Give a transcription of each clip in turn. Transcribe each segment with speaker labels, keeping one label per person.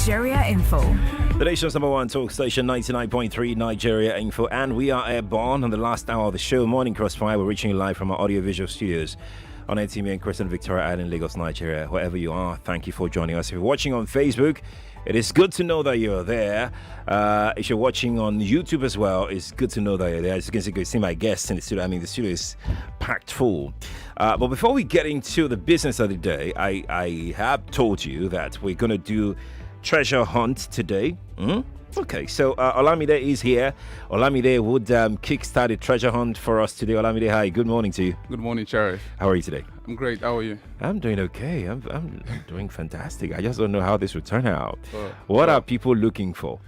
Speaker 1: Nigeria Info.
Speaker 2: The nation's number one talk station, 99.3 Nigeria Info, and we are airborne on the last hour of the show, Morning Crossfire. We're reaching you live from our audiovisual studios on NTV and Crescent, Victoria Island, Lagos, Nigeria. Wherever you are, thank you for joining us. If you're watching on Facebook, it is good to know that you're there. If you're watching on YouTube as well, it's good to know that you're there. As you can see my guests in the studio. I mean, the studio is packed full. But before we get into the business of the day, I have told you that we're going to do treasure hunt today. Okay, so Olamide is here. Olamide would kickstart a treasure hunt for us today. Olamide, hi. Good morning to you.
Speaker 3: Good morning, Sheriff.
Speaker 2: How are you today?
Speaker 3: I'm great. How are you?
Speaker 2: I'm doing okay. I'm doing fantastic. I just don't know how this will turn out. What are people looking for?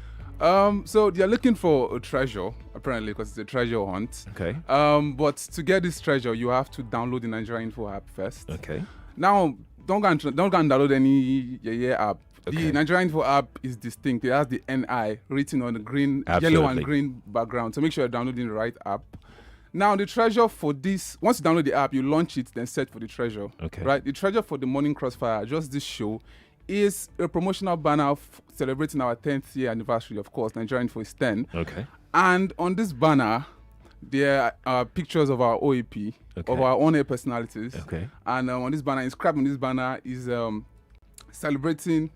Speaker 3: So they're looking for a treasure, apparently, because it's a treasure hunt.
Speaker 2: Okay.
Speaker 3: But to get this treasure, you have to download the Nigeria Info app first.
Speaker 2: Okay.
Speaker 3: Now, don't go and download any app.
Speaker 2: Okay.
Speaker 3: The Nigeria Info app is distinct. It has the NI written on the green, yellow and green background. So make sure you're downloading the right app. Now, the treasure for this, once you download the app, you launch it, then search for the treasure.
Speaker 2: Okay.
Speaker 3: Right? The treasure for the Morning Crossfire, just this show, is a promotional banner celebrating our 10th year anniversary, of course. Nigeria Info is 10.
Speaker 2: Okay.
Speaker 3: And on this banner, there are pictures of our OAP, of our on-air personalities.
Speaker 2: Okay.
Speaker 3: And on this banner, inscribed on this banner is celebrating.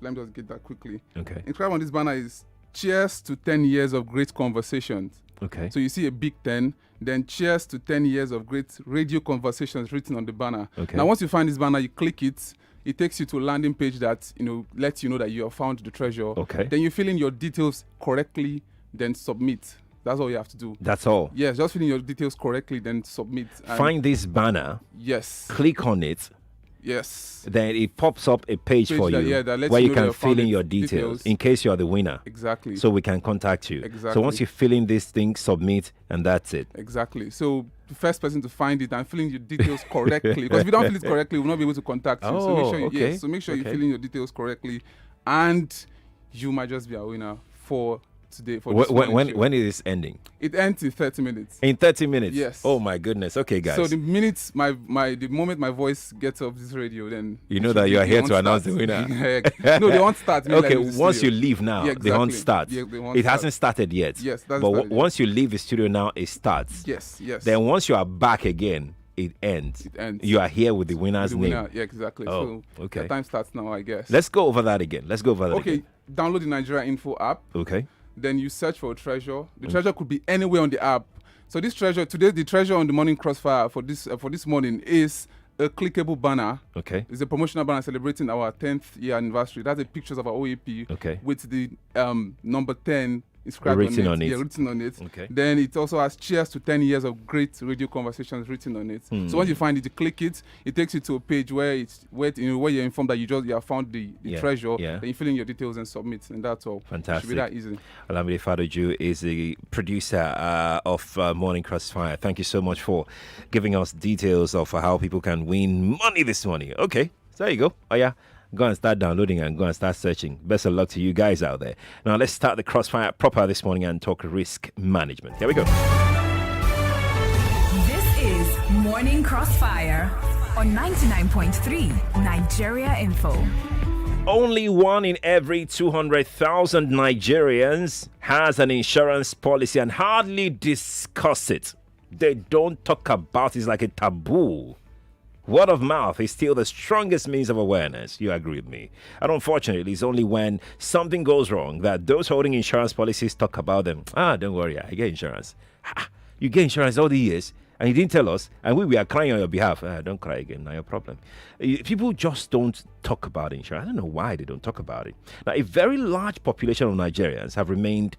Speaker 3: Let me just get that quickly.
Speaker 2: Okay.
Speaker 3: Inscribed on this banner is cheers to 10 years of great conversations.
Speaker 2: Okay.
Speaker 3: So you see a big 10, then cheers to 10 years of great radio conversations written on the banner.
Speaker 2: Okay.
Speaker 3: Now, once you find this banner, you click it. It takes you to a landing page that, lets you know that you have found the treasure.
Speaker 2: Okay.
Speaker 3: Then you fill in your details correctly, then submit. That's all you have to do.
Speaker 2: That's all.
Speaker 3: Yes, just fill in your details correctly, then submit.
Speaker 2: Find this banner.
Speaker 3: Yes.
Speaker 2: Click on it.
Speaker 3: Yes.
Speaker 2: Then it pops up a page for you
Speaker 3: that lets
Speaker 2: where
Speaker 3: you
Speaker 2: you
Speaker 3: know
Speaker 2: can
Speaker 3: that
Speaker 2: fill in
Speaker 3: found
Speaker 2: your details in case you are the winner.
Speaker 3: Exactly.
Speaker 2: So we can contact you.
Speaker 3: Exactly.
Speaker 2: So once you fill in this thing, submit, and that's it.
Speaker 3: Exactly. So the first person to find it and fill in your details correctly, because if you don't fill it correctly, we'll not be able to contact you. So make sure you fill in your details correctly, and you might just be a winner for today. For this
Speaker 2: when is this ending?
Speaker 3: It ends in 30 minutes.
Speaker 2: In 30 minutes?
Speaker 3: Yes.
Speaker 2: Oh my goodness. Okay, guys.
Speaker 3: So the moment my voice gets off this radio, then
Speaker 2: you know that you are here to announce the winner.
Speaker 3: No, they won't start.
Speaker 2: Okay, once you leave now, the hunt starts.
Speaker 3: Yeah,
Speaker 2: it hasn't started yet.
Speaker 3: Yes,
Speaker 2: but once you leave the studio now, it starts.
Speaker 3: Yes.
Speaker 2: Then once you are back again, it ends. You are here with the winner's name.
Speaker 3: Yeah, exactly.
Speaker 2: Oh,
Speaker 3: so
Speaker 2: okay.
Speaker 3: the time starts now, I guess.
Speaker 2: Let's go over that again.
Speaker 3: Okay, download the Nigeria Info app.
Speaker 2: Okay.
Speaker 3: Then you search for a treasure. The treasure could be anywhere on the app. So this treasure today, the treasure on the Morning Crossfire for this morning is a clickable banner.
Speaker 2: Okay.
Speaker 3: It's a promotional banner celebrating our 10th year anniversary. That's the pictures of our OAP.
Speaker 2: Okay.
Speaker 3: With the number 10 inscribed
Speaker 2: written on it.
Speaker 3: Yeah, written on it.
Speaker 2: Okay.
Speaker 3: Then it also has cheers to 10 years of great radio conversations written on it. So once you find it, you click it. It takes you to a page where you're informed that you have found the treasure.
Speaker 2: Yeah.
Speaker 3: Then you fill in your details and submit, and that's all.
Speaker 2: Fantastic.
Speaker 3: Should be that easy.
Speaker 2: Olamide Fadoju is the producer of Morning Crossfire. Thank you so much for giving us details of how people can win money this morning. Okay, so there you go. Oh yeah. Go and start downloading and go and start searching. Best of luck to you guys out there. Now let's start the crossfire proper this morning and talk risk management. Here we go.
Speaker 1: This is Morning Crossfire on 99.3 Nigeria Info.
Speaker 2: Only 1 in every 200,000 Nigerians has an insurance policy and hardly discuss it. They don't talk about it. It's like a taboo. Word of mouth is still the strongest means of awareness. You agree with me? And unfortunately, it's only when something goes wrong that those holding insurance policies talk about them. Don't worry, I get insurance. You get insurance all the years, and you didn't tell us, and we are crying on your behalf. Don't cry again, not your problem. People just don't talk about insurance. I don't know why they don't talk about it. Now, a very large population of Nigerians have remained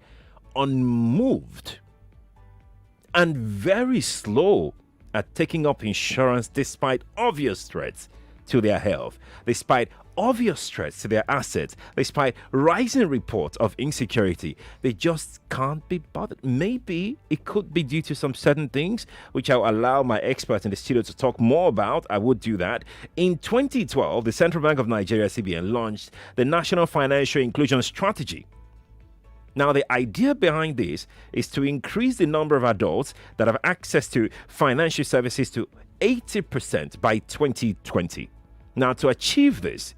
Speaker 2: unmoved and very slow at taking up insurance despite obvious threats to their health, despite obvious threats to their assets, despite rising reports of insecurity. They just can't be bothered. Maybe it could be due to some certain things, which I'll allow my experts in the studio to talk more about. I would do that. In 2012, the Central Bank of Nigeria, CBN, launched the National Financial Inclusion Strategy. Now, the idea behind this is to increase the number of adults that have access to financial services to 80% by 2020. Now, to achieve this,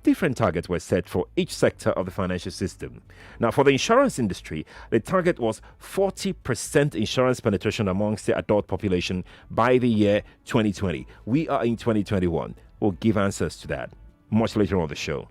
Speaker 2: different targets were set for each sector of the financial system. Now, for the insurance industry, the target was 40% insurance penetration amongst the adult population by the year 2020. We are in 2021. We'll give answers to that much later on the show.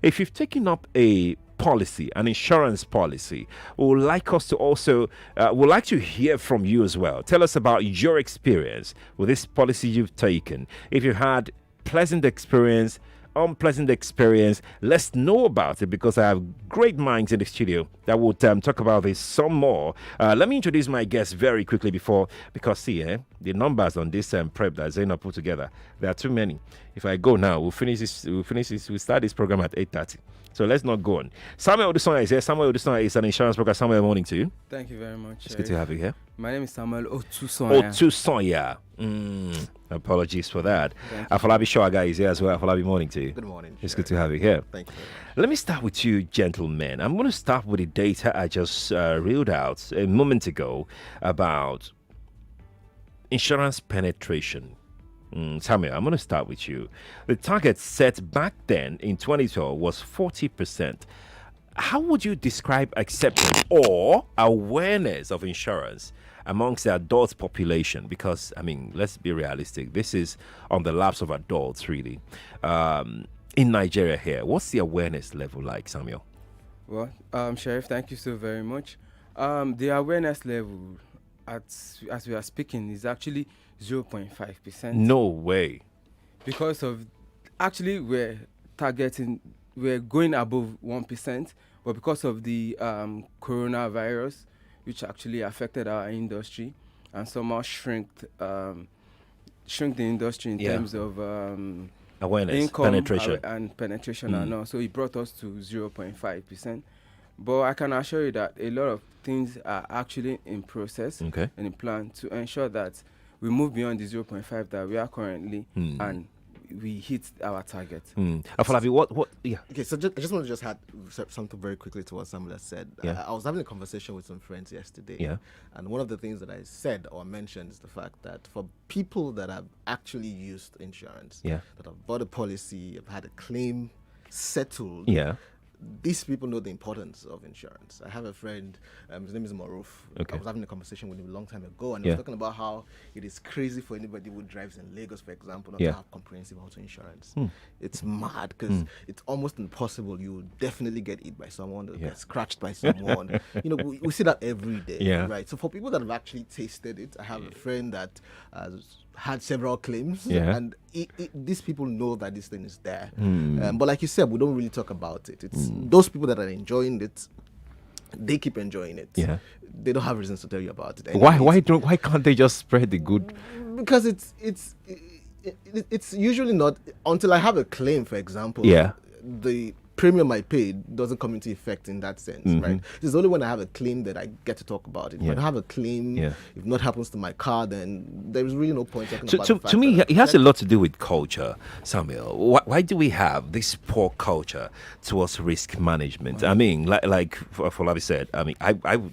Speaker 2: If you've taken up a policy, an insurance policy, we would like us to also would like to hear from you as well. Tell us about your experience with this policy you've taken. If you had pleasant experience, unpleasant experience, let's know about it, because I have great minds in the studio that will talk about this some more. Let me introduce my guests very quickly because see, the numbers on this prep that Zainab put together, there are too many. If I go now, we'll start this program at 8:30. So let's not go on. Samuel Odusanya is here. Samuel Odusanya is an insurance broker. Samuel, morning to you.
Speaker 4: Thank you very much.
Speaker 2: It's good to have you here.
Speaker 4: My name is Samuel Odusanya.
Speaker 2: Apologies for that. Afolabi Shoaga is here as well. Afolabi, morning to you.
Speaker 5: Good morning.
Speaker 2: It's good to have you here.
Speaker 5: Thank you.
Speaker 2: Let me start with you, gentlemen. I'm going to start with the data I just reeled out a moment ago about insurance penetration. Samuel, I'm going to start with you. The target set back then in 2012 was 40%. How would you describe acceptance or awareness of insurance amongst the adult population? Because, I mean, let's be realistic. This is on the laps of adults, really. In Nigeria here, what's the awareness level like, Samuel?
Speaker 4: Well, Sheriff, thank you so very much. The awareness level, as we are speaking, is actually 0.5%.
Speaker 2: No way.
Speaker 4: Because of, actually, we're going above 1%, but because of the coronavirus, which actually affected our industry and somehow shrink the industry in terms of
Speaker 2: awareness,
Speaker 4: income,
Speaker 2: penetration,
Speaker 4: and all. So it brought us to 0.5%. But I can assure you that a lot of things are actually in process and in plan to ensure that we move beyond the 0.5 that we are currently and we hit our target.
Speaker 2: Afolabi, what? Yeah.
Speaker 5: Okay, so I just want to add something very quickly to what Samuel said.
Speaker 2: Yeah.
Speaker 5: I was having a conversation with some friends yesterday.
Speaker 2: Yeah.
Speaker 5: And one of the things that I said or mentioned is the fact that for people that have actually used insurance, that have bought a policy, have had a claim settled, these people know the importance of insurance. I have a friend, his name is Maruf. I was having a conversation with him a long time ago, and he was talking about how it is crazy for anybody who drives in Lagos, for example, not to have comprehensive auto insurance. It's mad, because it's almost impossible. You will definitely get hit by someone, or get scratched by someone. We see that every day, right? So for people that have actually tasted it, I have a friend that has had several claims, and these people know that this thing is there. But like you said, we don't really talk about it. It's those people that are enjoying it, they keep enjoying it. They don't have reasons to tell you about it.
Speaker 2: Why can't they just spread the good?
Speaker 5: Because it's usually not until I have a claim, for example. The premium I paid doesn't come into effect in that sense, right? It's only when I have a claim that I get to talk about it. If I don't have a claim, if not happens to my car, then there's really no point talking about it.
Speaker 2: To me, it has a lot to do with culture, Samuel. Why do we have this poor culture towards risk management? I mean, like Folabi said, I mean,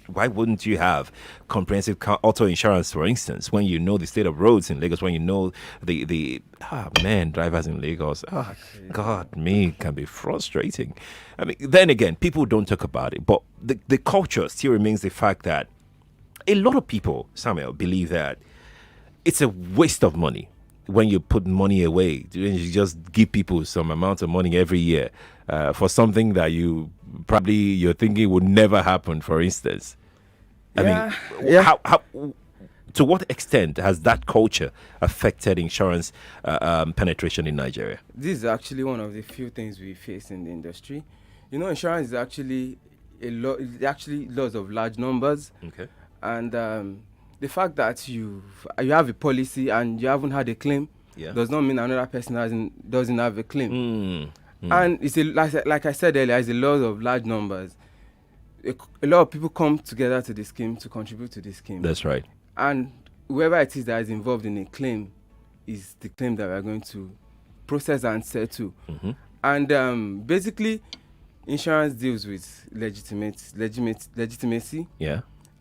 Speaker 2: why wouldn't you have comprehensive auto insurance, for instance, when you know the state of roads in Lagos, when you know the drivers in Lagos, God, me, can be frustrating. I mean, then again, people don't talk about it, but the culture still remains the fact that a lot of people, Samuel, believe that it's a waste of money when you put money away. You just give people some amount of money every year for something that you're thinking would never happen, for instance. I mean, how to what extent has that culture affected insurance penetration in Nigeria?
Speaker 4: This is actually one of the few things we face in the industry. Insurance is actually laws of large numbers. And the fact that you have a policy and you haven't had a claim does not mean another person doesn't have a claim. And it's like I said earlier, it's a law of large numbers. A lot of people come together to the scheme to contribute to the scheme.
Speaker 2: That's right.
Speaker 4: And whoever it is that is involved in a claim is the claim that we're going to process and settle. And basically, insurance deals with legitimacy.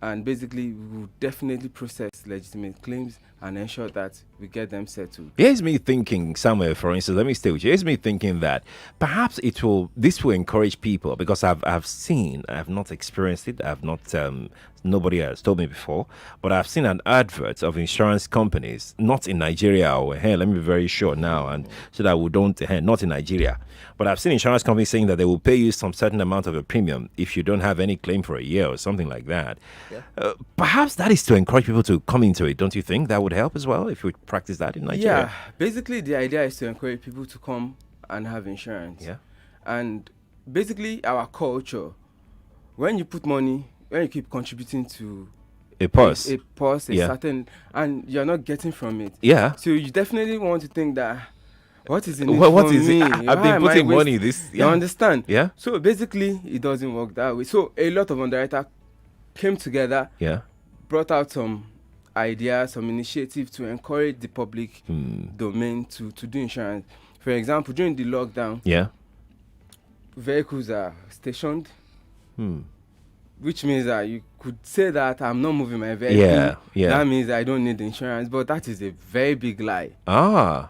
Speaker 4: And basically, we will definitely process legitimate claims and ensure that we get them settled.
Speaker 2: Here's me thinking somewhere, for instance, let me stay with you. Here's me thinking that perhaps this will encourage people, because I've not experienced it. Nobody has told me before, but I've seen an advert of insurance companies, not in Nigeria or here. Let me be very sure now, and so that we don't, not in Nigeria. But I've seen insurance companies saying that they will pay you some certain amount of a premium if you don't have any claim for a year or something like that. Yeah. Perhaps that is to encourage people to come into it. Don't you think that would help as well if we practice that in Nigeria?
Speaker 4: Yeah, basically the idea is to encourage people to come and have insurance.
Speaker 2: Yeah.
Speaker 4: And basically our culture, when you put money, when you keep contributing to
Speaker 2: a purse,
Speaker 4: certain, and you're not getting from it.
Speaker 2: Yeah.
Speaker 4: So you definitely want to think that, what is in it
Speaker 2: what
Speaker 4: for
Speaker 2: is
Speaker 4: me?
Speaker 2: it? I've been putting money this.
Speaker 4: You understand?
Speaker 2: Yeah.
Speaker 4: So basically, it doesn't work that way. So a lot of underwriters came together.
Speaker 2: Yeah.
Speaker 4: Brought out some ideas, some initiative to encourage the public domain to do insurance. For example, during the lockdown, vehicles are stationed. Which means that you could say that I'm not moving my vehicle.
Speaker 2: Yeah.
Speaker 4: That means I don't need insurance, but that is a very big lie.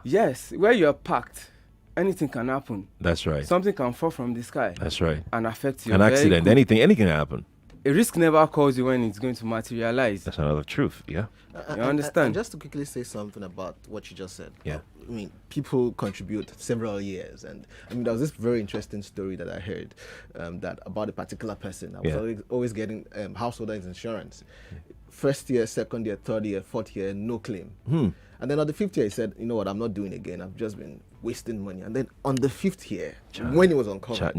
Speaker 4: Yes, where you're parked, anything can happen.
Speaker 2: That's right.
Speaker 4: Something can fall from the sky.
Speaker 2: That's right.
Speaker 4: And affect your
Speaker 2: An accident,
Speaker 4: vehicle.
Speaker 2: anything can happen.
Speaker 4: A risk never calls you when it's going to materialize.
Speaker 2: That's another truth, yeah.
Speaker 4: You understand?
Speaker 5: And just to quickly say something about what you just said.
Speaker 2: Yeah.
Speaker 5: I mean, people contribute several years, and I mean, there was this very interesting story that I heard that about a particular person. I was always getting household insurance. First year, second year, third year, fourth year, no claim. And then on the fifth year, he said, you know what, I'm not doing again. I've just been wasting money. And then on the fifth year, when it was uncovered,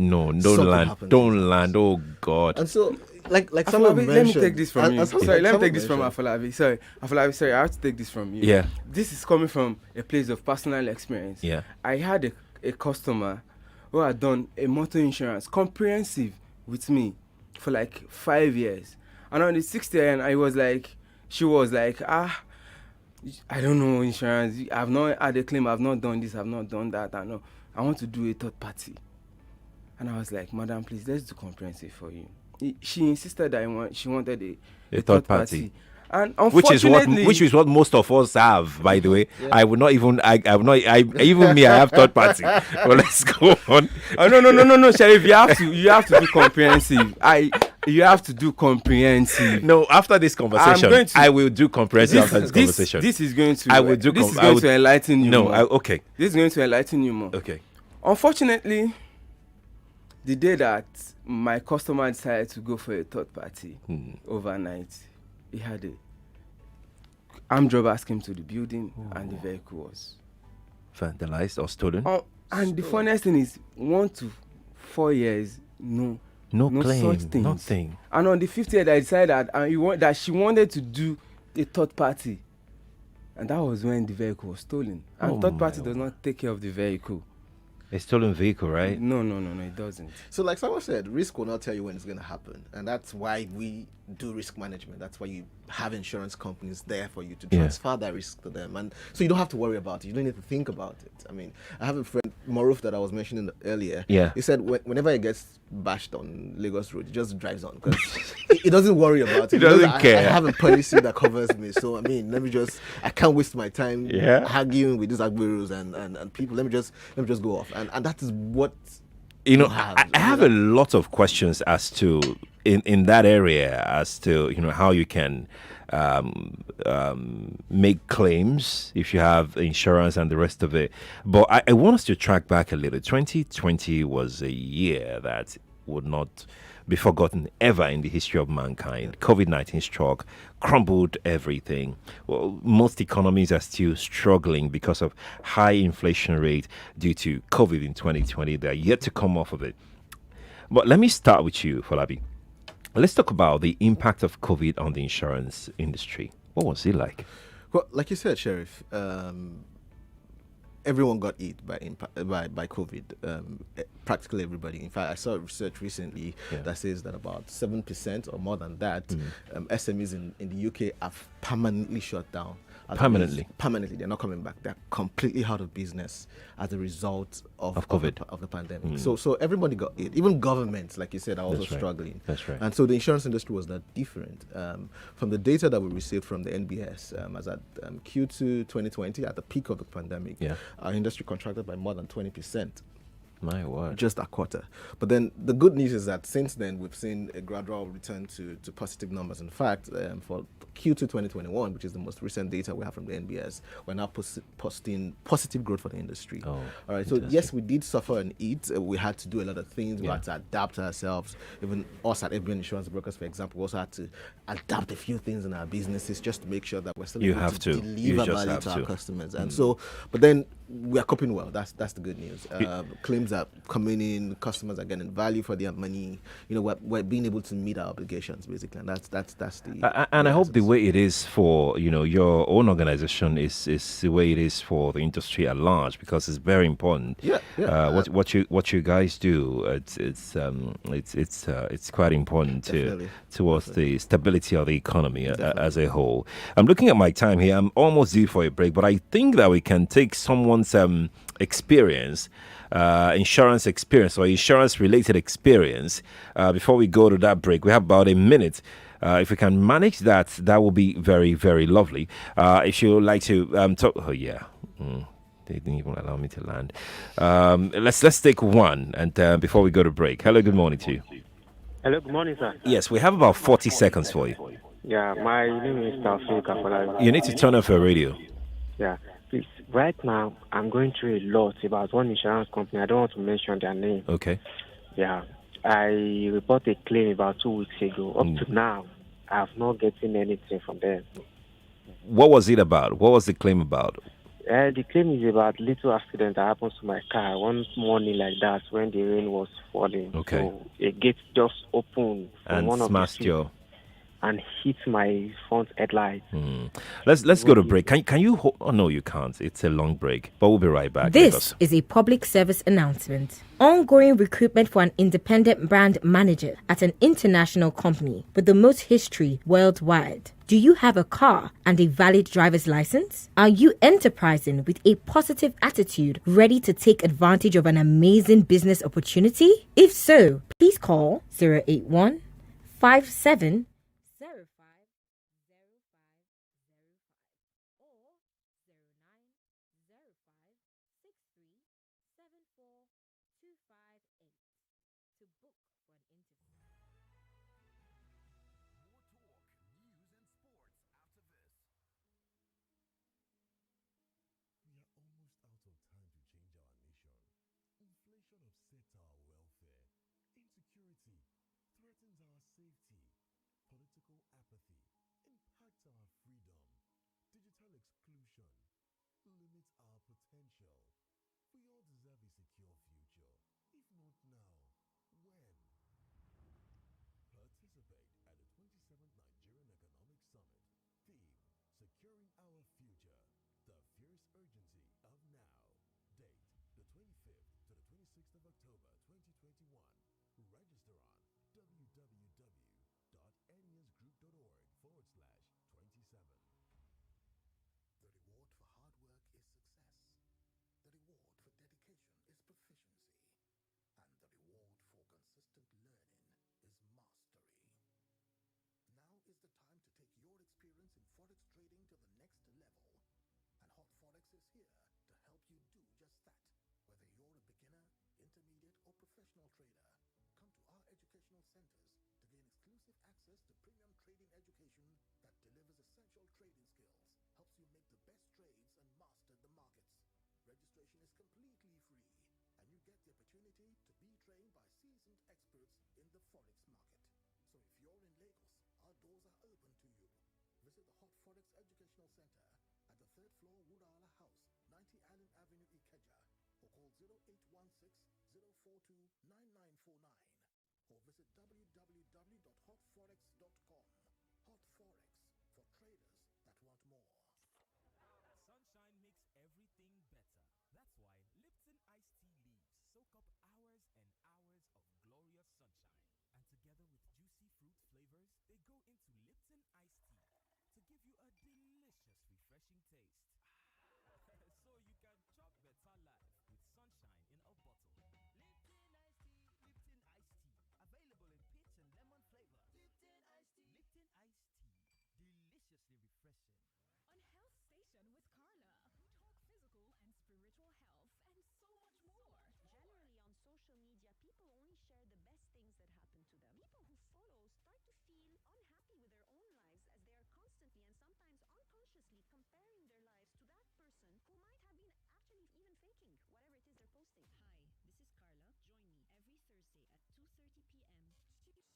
Speaker 2: don't land. Oh God.
Speaker 5: And so, like someone mentioned,
Speaker 4: let me take this from you. Sorry, let me take this from
Speaker 5: Afolabi.
Speaker 4: Afolabi, sorry, I have to take this from you.
Speaker 2: Yeah.
Speaker 4: This is coming from a place of personal experience.
Speaker 2: Yeah.
Speaker 4: I had a customer who had done a motor insurance comprehensive with me for like 5 years. And on the 6th year, she was like, I don't know insurance. I've not had a claim. I've not done this. I've not done that. I want to do a third party. And I was like, Madam, please, let's do comprehensive for you. She insisted that she wanted a third party. And unfortunately,
Speaker 2: which is what most of us have, by the way. Yeah. I would not even. I even me. I have third party. Well, let's go on.
Speaker 4: No, Sheriff. You have to do comprehensive. You have to do comprehensive.
Speaker 2: No, after this conversation, I will do comprehensive after this conversation.
Speaker 4: This is going to.
Speaker 2: I will do.
Speaker 4: This is going to enlighten you.
Speaker 2: No,
Speaker 4: more.
Speaker 2: Okay.
Speaker 4: This is going to enlighten you more.
Speaker 2: Okay.
Speaker 4: Unfortunately, the day that my customer decided to go for a third party overnight, he had a armed robbers came to the building and the vehicle was
Speaker 2: vandalized or stolen.
Speaker 4: And the funniest thing is 1 to 4 years, no
Speaker 2: claim,
Speaker 4: such things.
Speaker 2: Nothing.
Speaker 4: And on the 5th year, I decided that she wanted to do a third party, and that was when the vehicle was stolen. And third party does not take care of the vehicle.
Speaker 2: A stolen vehicle, right?
Speaker 4: No, it doesn't.
Speaker 5: So like someone said, risk will not tell you when it's going to happen. And that's why we do risk management. That's why you have insurance companies there for you to transfer that risk to them. And so you don't have to worry about it. You don't need to think about it. I mean, I have a friend, Maruf, that I was mentioning earlier.
Speaker 2: Yeah.
Speaker 5: He said whenever he gets bashed on Lagos Road, he just drives on because he doesn't worry about it.
Speaker 2: He doesn't care.
Speaker 5: I have a policy that covers me. So, I mean, I can't waste my time arguing with these Agberos and people. Let me just go off. And that is what
Speaker 2: I have a lot of questions as to in that area as to how you can make claims if you have insurance and the rest of it. But I want us to track back a little. 2020 was a year that would not be forgotten ever in the history of mankind. COVID-19 struck, crumbled everything. Well, most economies are still struggling because of high inflation rate due to COVID in 2020. They are yet to come off of it. But let me start with you, Falabi. Let's talk about the impact of COVID on the insurance industry. What was it like?
Speaker 5: Well, like you said, Sheriff, everyone got hit by COVID. Practically everybody. In fact, I saw research recently that says that about 7% or more than that SMEs in the UK have permanently shut down. Permanently, they're not coming back. They're completely out of business as a result of COVID, of the pandemic. So everybody got it. Even governments, like you said, are also struggling.
Speaker 2: That's right.
Speaker 5: And so the insurance industry was not different. From the data that we received from the NBS, as at Q2 2020, at the peak of the pandemic, our industry contracted by more than 20%.
Speaker 2: My word.
Speaker 5: Just that quarter. But then the good news is that since then, we've seen a gradual return to positive numbers. In fact, for Q2 2021, which is the most recent data we have from the NBS, we're now posting positive growth for the industry.
Speaker 2: Oh,
Speaker 5: all right. So, yes, we did suffer and eat. We had to do a lot of things. We had to adapt ourselves. Even us at FBN Insurance Brokers, for example, we also had to adapt a few things in our businesses just to make sure that we're still able to deliver value to our customers. And so, but then we are coping well. That's the good news. Claims are coming in, customers are getting value for their money. We're being able to meet our obligations basically, and that's the.
Speaker 2: And I hope the way it is for your own organization is the way it is for the industry at large, because it's very important. What you guys do, it's quite important towards the stability of the economy as a whole. I'm looking at my time here. I'm almost due for a break, but I think that we can take someone's experience, insurance experience or insurance related experience before we go to that break. We have about a minute. If we can manage that, that will be very, very lovely. If you would like to talk, they didn't even allow me to land. Let's take one, and before we go to break. Hello, good morning to you.
Speaker 6: Hello, good morning, sir.
Speaker 2: Yes, we have about 40 seconds for you.
Speaker 6: Yeah, my name is Taufik.
Speaker 2: You need to turn off your radio.
Speaker 6: Yeah, please. Right now, I'm going through a lot about one insurance company. I don't want to mention their name.
Speaker 2: Okay.
Speaker 6: Yeah, I reported a claim about 2 weeks ago. Up to now, I have not gotten anything from them.
Speaker 2: What was it about? What was the claim about?
Speaker 6: The claim is about little accident that happened to my car one morning like that when the rain was falling.
Speaker 2: Okay.
Speaker 6: So a gate just opened
Speaker 2: and
Speaker 6: one
Speaker 2: smashed your
Speaker 6: and hit my front headlight.
Speaker 2: Let's go to break. Can you? Oh no, you can't. It's a long break. But we'll be right back.
Speaker 7: This is a public service announcement. Ongoing recruitment for an independent brand manager at an international company with the most history worldwide. Do you have a car and a valid driver's license? Are you enterprising with a positive attitude, ready to take advantage of an amazing business opportunity? If so, please call 081 57
Speaker 8: flavors, they go into Lipton iced tea to give you a delicious, refreshing refreshing taste. So you can chop better life with sunshine in a bottle. Lipton iced tea, Lipton iced tea. Available in peach and lemon flavor. Lipton iced tea. Lipton iced tea. Deliciously refreshing.
Speaker 1: On Health Station with Carla, we talk physical and spiritual health and so much more.
Speaker 9: Generally on social media, people only share the best things that happen to them. People who follow start to feel unhappy with their own lives as they are constantly and sometimes unconsciously comparing their lives to that person who might have been actually even faking whatever it is they're posting.
Speaker 10: Hi, this is Carla. Join me every Thursday at 2:30 p.m.
Speaker 1: Tune in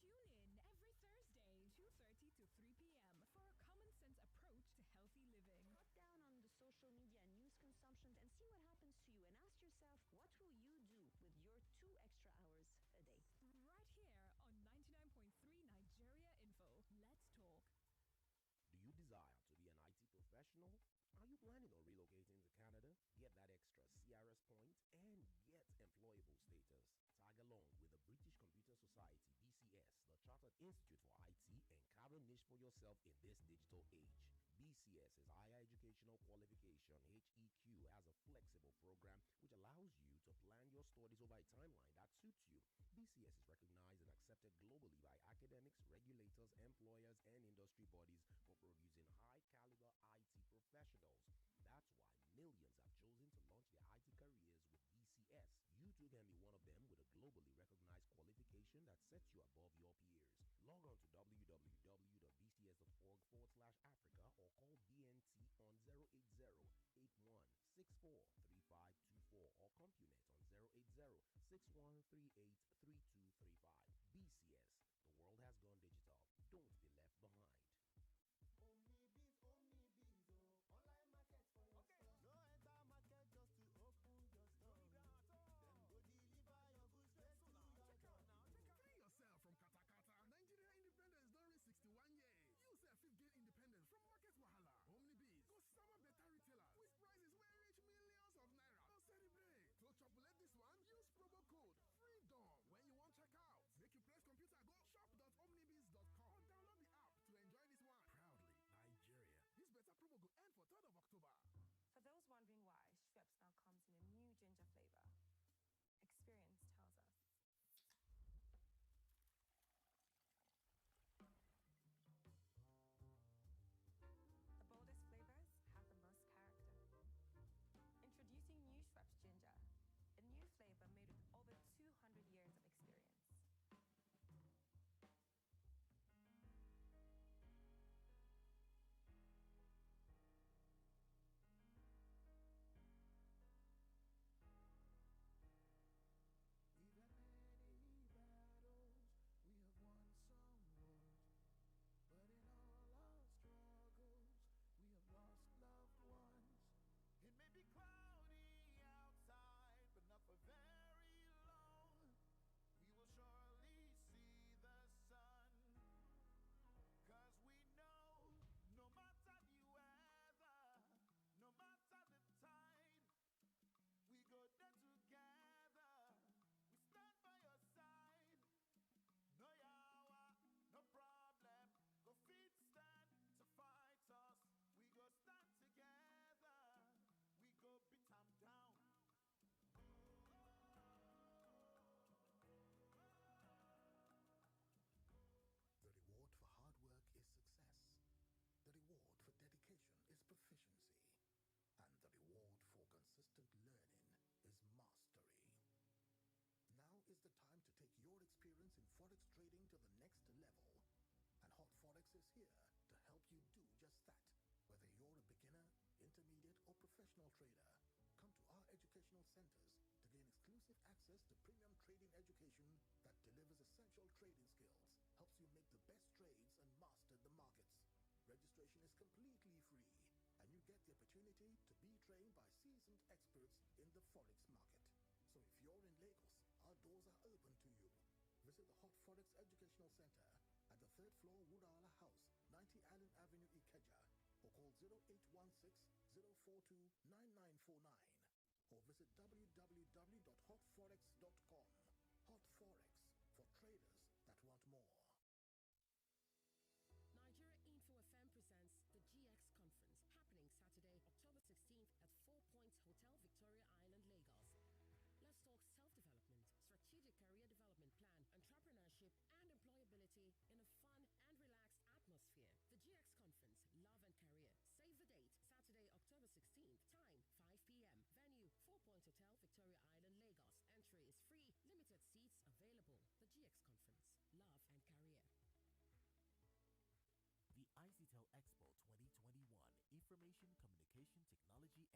Speaker 1: every Thursday, 2:30 to 3 p.m. for a common sense approach to healthy living.
Speaker 9: Cut down on the social media and news consumption and see what happens to you and ask yourself, what will you do with your 2 extra hours a day?
Speaker 1: Right here on 99.3 Nigeria Info. Let's talk.
Speaker 11: Do you desire to be an IT professional? Are you planning on relocating to Canada? Get that extra CRS point and get employable status. Tag along with the British Computer Society BCS, the Chartered Institute for IT, and carve a niche for yourself in this digital age. BCS is Higher Educational Qualification, HEQ, has a flexible program which allows you to plan your studies over a timeline that suits you. BCS is recognized and accepted globally by academics, regulators, employers, and industry bodies for producing high-caliber IT professionals. That's why millions have chosen to launch their IT careers with BCS. You too can be one of them with a globally recognized qualification that sets you above your peers. Log on to www.bcs.org/Africa or call BNT on 080-8164-3524 or CompuNet on 080-6138-3235. BCS, the world has gone digital. Don't be left behind.
Speaker 12: OmniBiz, online market for your store. No enter market just to open your store. Then go deliver your goods straight to your door.
Speaker 13: Free yourself from katakata. Nigeria independence don't reach 61 years. You say fifth gain independence from market wahala. OmniBiz go summer better retailers with prices where reach millions of naira. No celebrate. To chopulate this one, use promo code FREEDOM when you want check out. Make your press computer go shop.omnibiz.com or download the app to enjoy this one. Proudly Nigeria. This better promo go end for 3rd of October.
Speaker 14: For those wondering why, Schweppes now comes in a new ginger flavor. Experience tells us. The boldest flavors have the most character. Introducing new Schweppes Ginger, a new flavor made with over 200 years of experience.
Speaker 12: We've had many battles, we have won some wars, but in all our struggles, we have lost loved ones. It may be cloudy outside, but not for very long. We will surely see the sun, 'cause we know no matter the weather, no matter the tide, we go there together. We stand by your side. No yawa, no problem. Go fit stand to fight us. We go stand together. We go beat them down.
Speaker 15: The reward for hard work is success. The reward for dedication is proficiency. And the reward for consistent learning is mastery. Now is the time to take your experience in Forex trading to the next level. And Hot Forex is here to help you do just that. Whether you're a beginner, intermediate, or professional trader, come to our educational centers to gain exclusive access to premium trading education that delivers essential trading skills, helps you make the best trades, and master the markets. Registration is completely free, and you get the opportunity to be trained by seasoned experts in the Forex market. So if you're in Lagos, our doors are open to you. Visit the Hot Forex Educational Center at the 3rd floor Woodala House, 90 Allen Avenue, Ikeja, or call 0816-042-9949 or visit www.hotforex.com. Hot Forex, for traders that want more.
Speaker 16: Nigeria Info FM presents the GX Conference, happening Saturday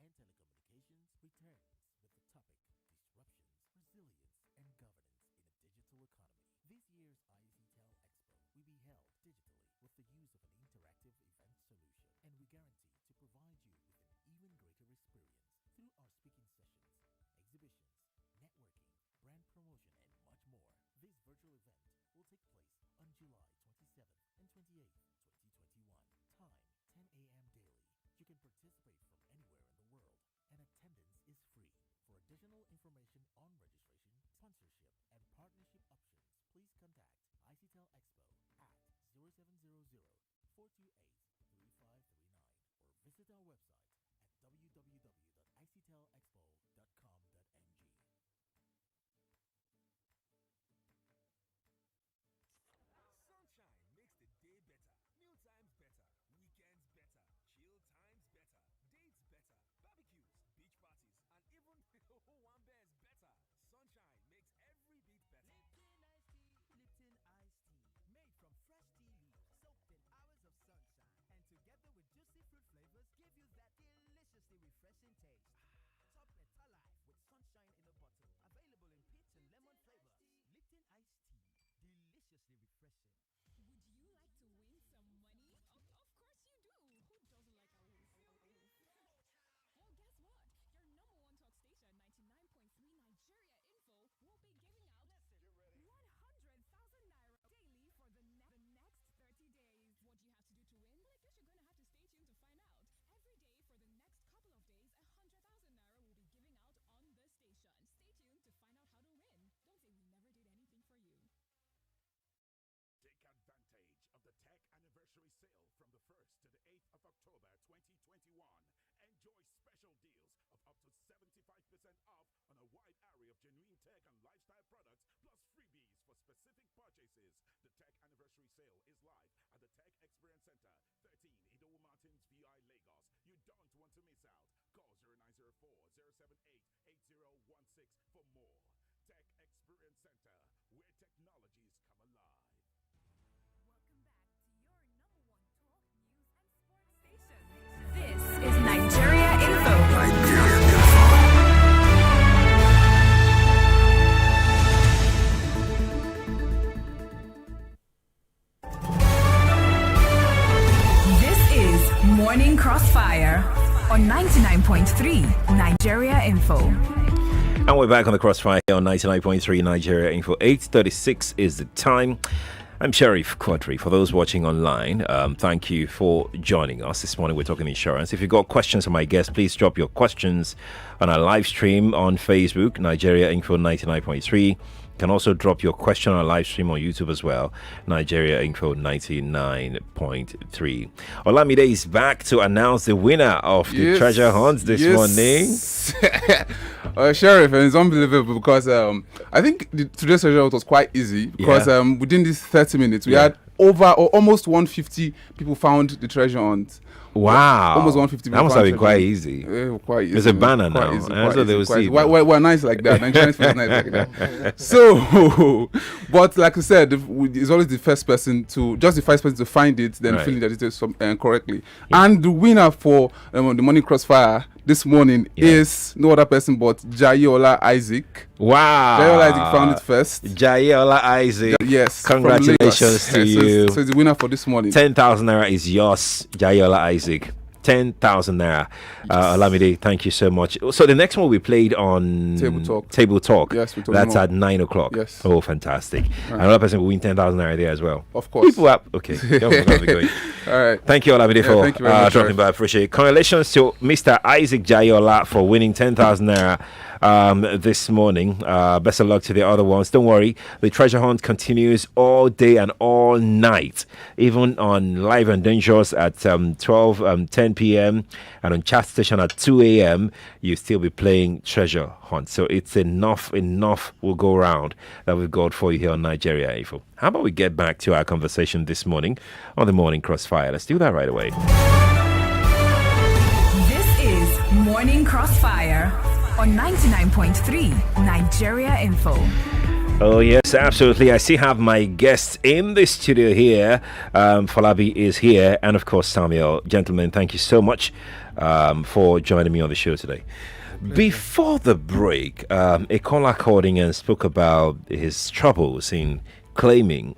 Speaker 11: and Telecommunications returns with the topic Disruptions, Resilience, and Governance in a Digital Economy. This year's ICTEL Expo will be held digitally with the use of an interactive event solution, and we guarantee to provide you with an even greater experience through our speaking sessions, exhibitions, networking, brand promotion, and much more. This virtual event will take place on July 27th and 28th, 2021. Time 10 a.m. daily. You can participate from anywhere in the world, and attendance is free. For additional information on registration, sponsorship, and partnership options, please contact ICTEL Expo at 0700-428-3539 or visit our website at www.ictelexpo.com.ng.
Speaker 8: Sunshine makes the day better, meal times better, weekends better, chill times better, dates better, barbecues, beach parties, and even one bears better. Sunshine makes every bit better.
Speaker 16: Lipton iced tea, made from fresh tea leaves, soaked in hours of sunshine, and together with juicy fruit flavors, give you that deliciously refreshing taste. Top better life with sunshine in a bottle, available in peach and lemon flavors. Lipton iced tea, deliciously refreshing.
Speaker 1: Would you like to win some money? Of course you do. Who doesn't like a woof? Well, guess what? Your number one talk station, 99.3 Nigeria Info, will be giving out 100,000 naira daily for the next 30 days. What do you have to do to win? Well, I guess you're going to have to stay tuned to find out. Every day for the next couple of days, 100,000 naira will be giving out on the station. Stay tuned to find out how to win. Don't say we never did anything for you.
Speaker 17: Take advantage of the Tech Anniversary Sale from the 1st to the 8th of October 2021. Enjoy special deals of up to 75% off on a wide array of genuine tech and lifestyle products, plus freebies for specific purchases. The Tech Anniversary Sale is live at the Tech Experience Center, 13 Idowu Mountains, VI, Lagos. You don't want to miss out. Call 0904-078-8016 for more. Tech Experience Center, where technologies come alive.
Speaker 1: Welcome back to your number one talk, news, and sports station.
Speaker 18: This is Nigeria Info. This is Morning Crossfire on 99.3 Nigeria Info.
Speaker 2: And we're back on the Crossfire on 99.3 Nigeria Info. 8:36 is the time. I'm Sheriff Quadry. For those watching online, thank you for joining us. This morning we're talking insurance. If you've got questions for my guests, please drop your questions on our live stream on Facebook, Nigeria Info 99.3. You can also drop your question on our live stream on YouTube as well, Nigeria Info 99.3. Olamide is back to announce the winner of the treasure hunt this morning.
Speaker 3: Sheriff, and it's unbelievable because I think today's treasure hunt was quite easy because within these 30 minutes we had over or almost 150 people found the treasure hunt.
Speaker 2: Wow.
Speaker 3: Almost 150 people.
Speaker 2: That must have been quite easy.
Speaker 3: Quite easy.
Speaker 2: It's a banner now. That's what they will see.
Speaker 3: We're nice like that. Nigerians feel nice like that. So, but like I said, it's always the first person to find it, then fill in the details correctly. Yeah. And the winner for the Morning Crossfire this morning is no other person but Jayola Isaac.
Speaker 2: Wow.
Speaker 3: Jayola Isaac found it first.
Speaker 2: Jayola Isaac.
Speaker 3: Yes.
Speaker 2: Congratulations to you.
Speaker 3: So it's the winner for this morning.
Speaker 2: 10,000 naira is yours, Jayola Isaac. 10,000 naira. Olamide, thank you so much. So the next one we played on Table Talk.
Speaker 3: Yes,
Speaker 2: that's at 9 o'clock.
Speaker 3: Yes.
Speaker 2: Oh, fantastic. Another person will win 10,000 naira there as well.
Speaker 3: Of course.
Speaker 2: People up. Okay. Going.
Speaker 3: All right.
Speaker 2: Thank you, Olamide, for dropping by. I appreciate it. Congratulations to Mr. Isaac Jayola for winning 10,000 naira this morning. Best of luck to the other ones. Don't worry, the treasure hunt continues all day and all night, even on Live and Dangerous at 10 p.m. and on Chat Station at 2 a.m. you still be playing treasure hunt. So it's enough will go around that we've got for you here on Nigeria Info. How about we get back to our conversation this morning on the Morning Crossfire? Let's do that right away.
Speaker 18: This is Morning Crossfire on 99.3 Nigeria Info.
Speaker 2: Oh, yes, absolutely. I still have my guests in the studio here. Falabi is here, and of course, Samuel. Gentlemen, thank you so much for joining me on the show today. Before the break, a caller called in and spoke about his troubles in claiming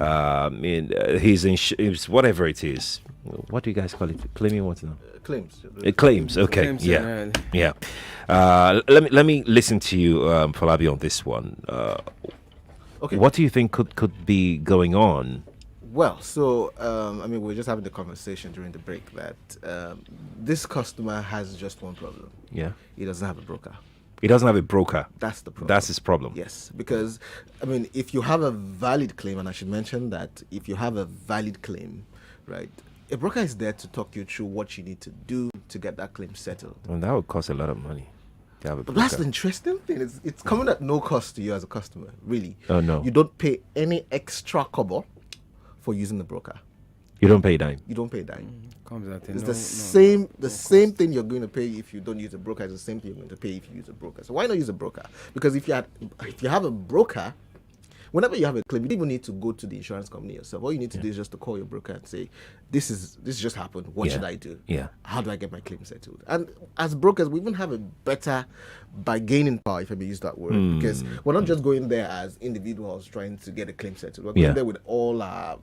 Speaker 2: his whatever it is. What do you guys call it? Claiming what now?
Speaker 5: Claims.
Speaker 2: Claims. Okay.
Speaker 4: Claims,
Speaker 2: Yeah. Yeah. Let me listen to you, Falabi, on this one.
Speaker 5: Okay.
Speaker 2: What do you think could be going on?
Speaker 5: Well, so I mean, we were just having the conversation during the break that this customer has just one problem.
Speaker 2: Yeah.
Speaker 5: He doesn't have a broker.
Speaker 2: He doesn't have a broker.
Speaker 5: That's the problem.
Speaker 2: That's his problem.
Speaker 5: Yes, because I mean, if you have a valid claim, and I should mention that if you have a valid claim, right, a broker is there to talk you through what you need to do to get that claim settled.
Speaker 2: And that would cost a lot of money to have a
Speaker 5: But
Speaker 2: broker.
Speaker 5: that's the interesting thing. It's coming at no cost to you as a customer, really.
Speaker 2: Oh, no.
Speaker 5: You don't pay any extra cover for using the broker.
Speaker 2: You don't pay a dime.
Speaker 5: You don't pay a dime.
Speaker 4: Comes out
Speaker 5: It's the same thing you're going to pay if you don't use a broker. It's the same thing you're going to pay if you use a broker. So why not use a broker? Because if you have a broker, whenever you have a claim, you don't even need to go to the insurance company yourself. All you need to do is just to call your broker and say, this just happened. What should I do?
Speaker 2: Yeah.
Speaker 5: How do I get my claim settled? And as brokers, we even have a better bargaining power, if I may use that word, because we're not just going there as individuals trying to get a claim settled. We're going there with all our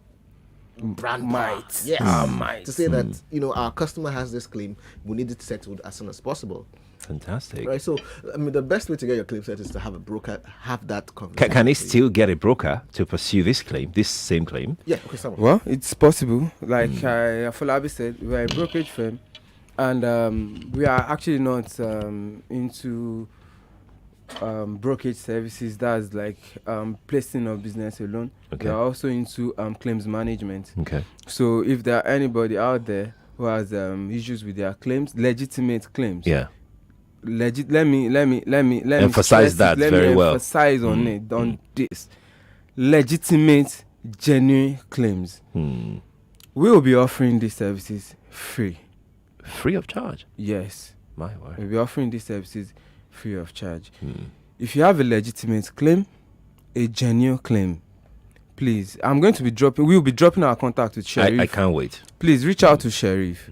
Speaker 5: brand might. Yes.
Speaker 2: Our might.
Speaker 5: To say that, our customer has this claim, we need it settled as soon as possible.
Speaker 2: Fantastic.
Speaker 5: Right. So, I mean, the best way to get your claim settled is to have a broker have that conversation.
Speaker 2: Can he still get a broker to pursue this same claim?
Speaker 5: Yeah. Okay. Someone.
Speaker 4: Well, it's possible. Like Falabi said, we're a brokerage firm, and we are actually not into brokerage services. That's like placing of business alone.
Speaker 2: Okay.
Speaker 4: We are also into claims management.
Speaker 2: Okay.
Speaker 4: So if there are anybody out there who has issues with their claims, legitimate claims.
Speaker 2: Yeah.
Speaker 4: Let me
Speaker 2: emphasize that very well.
Speaker 4: Emphasize on it, on this. Legitimate, genuine claims. We will be offering these services free.
Speaker 2: Free of charge?
Speaker 4: Yes.
Speaker 2: My word.
Speaker 4: We'll be offering these services free of charge. If you have a legitimate claim, a genuine claim, please, we'll be dropping our contact with Sheriff.
Speaker 2: I can't wait.
Speaker 4: Please reach out to Sheriff.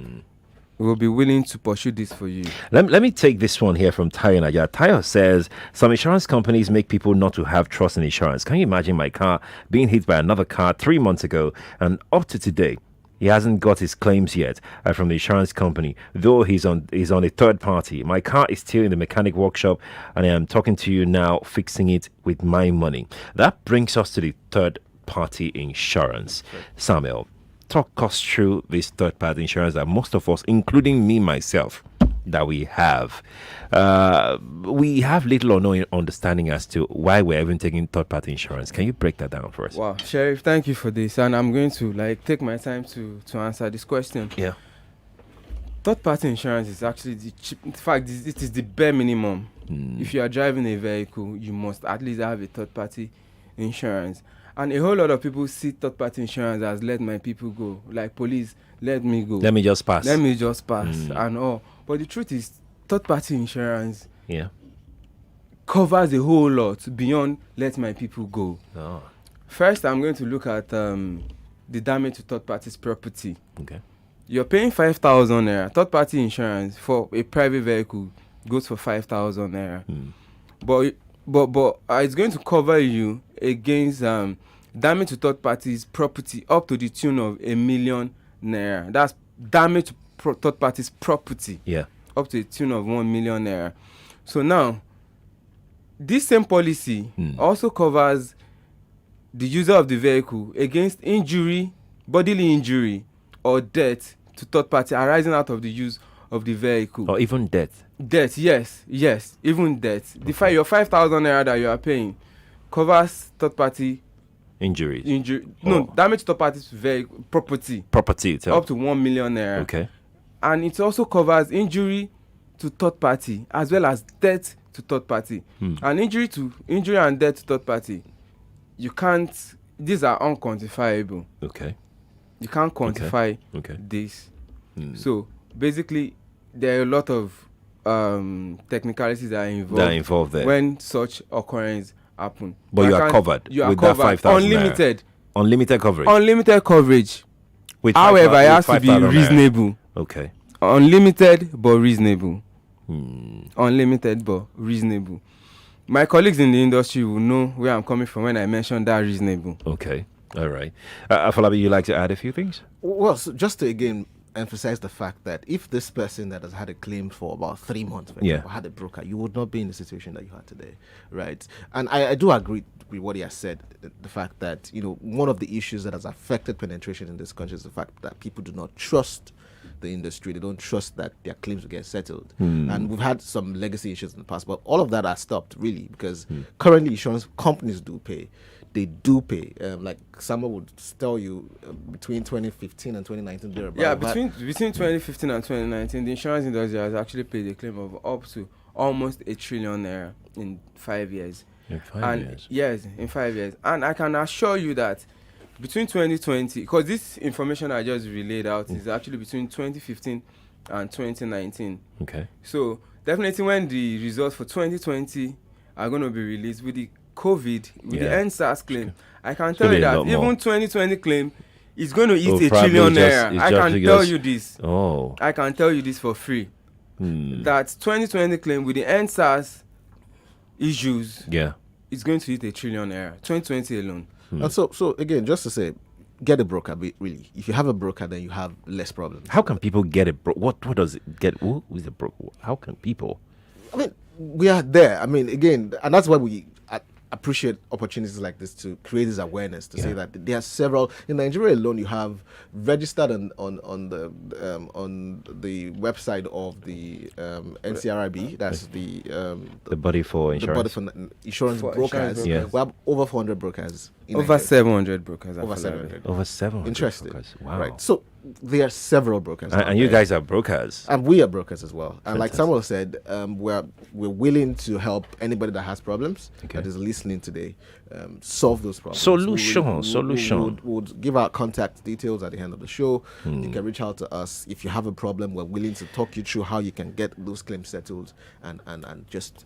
Speaker 4: We'll be willing to pursue this for you.
Speaker 2: Let me take this one here from Tayo Naja. Tayo says, some insurance companies make people not to have trust in insurance. Can you imagine my car being hit by another car 3 months ago, and up to today, he hasn't got his claims yet from the insurance company, though he's on a third party. My car is still in the mechanic workshop, and I am talking to you now, fixing it with my money. That brings us to the third party insurance. Samuel, talk us through this third party insurance that most of us, including me myself, that we have. We have little or no understanding as to why we're even taking third party insurance. Can you break that down for us?
Speaker 4: Wow, Sheriff, thank you for this, and I'm going to take my time to answer this question.
Speaker 2: Yeah.
Speaker 4: Third party insurance is actually the cheap. In fact, it is the bare minimum. If you are driving a vehicle, you must at least have a third party insurance. And a whole lot of people see third party insurance as let my people go, like police, let me go.
Speaker 2: Let me just pass.
Speaker 4: And all. But the truth is, third party insurance covers a whole lot beyond let my people go.
Speaker 2: Oh.
Speaker 4: First, I'm going to look at the damage to third party's property.
Speaker 2: Okay.
Speaker 4: You're paying 5,000 naira. Third party insurance for a private vehicle goes for 5,000 naira. But it's going to cover you against damage to third party's property up to the tune of 1 million naira. That's damage to third party's property.
Speaker 2: Yeah.
Speaker 4: Up to the tune of 1 million naira. So now, this same policy also covers the user of the vehicle against injury, bodily injury, or death to third party arising out of the use of the vehicle.
Speaker 2: Or even death.
Speaker 4: Death, yes, even death. Okay. Your 5,000 naira that you are paying covers third party
Speaker 2: injuries.
Speaker 4: Damage to third party's vehicle property.
Speaker 2: Property itself.
Speaker 4: Up to 1 million naira.
Speaker 2: Okay. And
Speaker 4: it also covers injury to third party as well as death to third party. And injury and death to third party, you can't. These are unquantifiable.
Speaker 2: Okay.
Speaker 4: You can't quantify this. So basically, there are a lot of technicalities that are involved
Speaker 2: there
Speaker 4: when such occurrence happen.
Speaker 2: But you are covered with that 5,000
Speaker 4: unlimited.
Speaker 2: Naira. Unlimited coverage.
Speaker 4: Unlimited coverage.
Speaker 2: With
Speaker 4: However, it has to be
Speaker 2: 5,000 naira.
Speaker 4: reasonable.
Speaker 2: Okay.
Speaker 4: Unlimited but reasonable. Unlimited but reasonable. My colleagues in the industry will know where I'm coming from when I mention that reasonable.
Speaker 2: Okay. All right. Afolabi, you like to add a few things?
Speaker 5: Well, so just to again emphasize the fact that if this person that has had a claim for about 3 months, for example, had a broker, you would not be in the situation that you are today, right? And I do agree with what he has said, the fact that, one of the issues that has affected penetration in this country is the fact that people do not trust the industry. They don't trust that their claims will get settled. And we've had some legacy issues in the past, but all of that has stopped, really, because currently insurance companies do pay. They do pay. Like someone would tell you between 2015 and 2019, thereabouts.
Speaker 4: Yeah, between 2015 and 2019, the insurance industry has actually paid a claim of up to almost 1 trillion naira in 5 years.
Speaker 2: In 5 years?
Speaker 4: Yes, in 5 years. And I can assure you that between 2020, because this information I just relayed out is actually between 2015 and 2019.
Speaker 2: Okay.
Speaker 4: So definitely when the results for 2020 are going to be released with the COVID, with the NSAS claim, I can tell you that even 2020 claim is going to eat 1 trillion naira. I can tell you this.
Speaker 2: Oh.
Speaker 4: I can tell you this for free. That 2020 claim with the NSAS issues is going to hit 1 trillion naira. 2020 alone.
Speaker 5: And so again, just to say, get a broker. Really, if you have a broker, then you have less problems.
Speaker 2: How can people get a broker? What does it get? Who is a broker? How can people?
Speaker 5: I mean, we are there. I mean, again, and that's why we appreciate opportunities like this to create this awareness to say that there are several in Nigeria alone. You have registered on the website of the NCRIB. That's the
Speaker 2: body for insurance.
Speaker 5: The body for insurance brokers.
Speaker 2: Yeah.
Speaker 5: We have over 400 brokers.
Speaker 4: Over 700 brokers.
Speaker 5: Over 700.
Speaker 2: Over 700.
Speaker 5: Interesting.
Speaker 2: Brokers. Wow.
Speaker 5: Right. So there are several brokers.
Speaker 2: And you guys are brokers.
Speaker 5: And we are brokers as well. And like Samuel said, we're willing to help anybody that has problems that is listening today solve those problems.
Speaker 2: Solution.
Speaker 5: We'll give our contact details at the end of the show. You can reach out to us. If you have a problem, we're willing to talk you through how you can get those claims settled and just,